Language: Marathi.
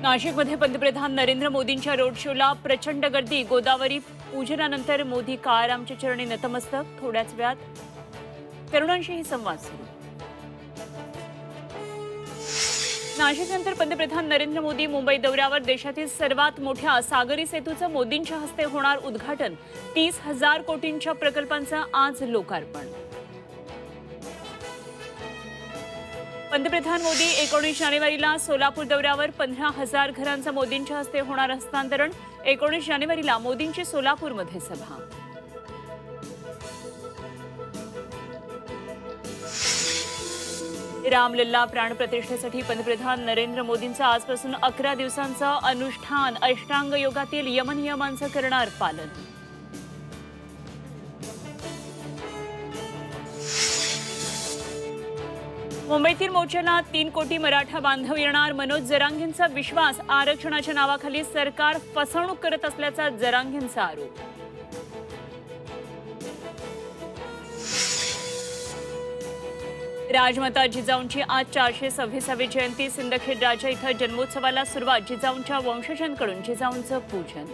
नाशिकमध्ये पंतप्रधान नरेंद्र मोदींच्या रोड शोला प्रचंड गर्दी। गोदावरी पूजनानंतर मोदी काळारामच्या चरणी नतमस्तक। थोड्याच वेळात तरुणांशीही संवाद सुरू। नाशिकनंतर पंतप्रधान नरेंद्र मोदी मुंबई दौऱ्यावर। देशातील सर्वात मोठ्या सागरी सेतूचं मोदींच्या हस्ते होणार उद्घाटन। 30,000 कोटींच्या प्रकल्पांचं आज लोकार्पण। पंतप्रधान मोदी 19 जानेवारीला सोलापूर दौऱ्यावर। 15,000 घरांचं मोदींच्या हस्ते होणार हस्तांतरण। 19 जानेवारीला मोदींची सोलापूरमध्ये सभा। रामलल्ला प्राणप्रतिष्ठेसाठी पंतप्रधान नरेंद्र मोदींचं आजपासून 11 दिवसांचं अनुष्ठान। अष्टांग योगातील यमनियमांचं करणार पालन। मुंबईतील मोर्चाला 3 कोटी मराठा बांधव येणार। मनोज जरांगेंचा विश्वास। आरक्षणाच्या नावाखाली सरकार फसवणूक करत असल्याचा जरांगेंचा आरोप। राजमाता जिजाऊंची आज 426वी जयंती। सिंदखेड राजा इथं जन्मोत्सवाला सुरुवात। जिजाऊंच्या वंशजांकडून जिजाऊंचं पूजन।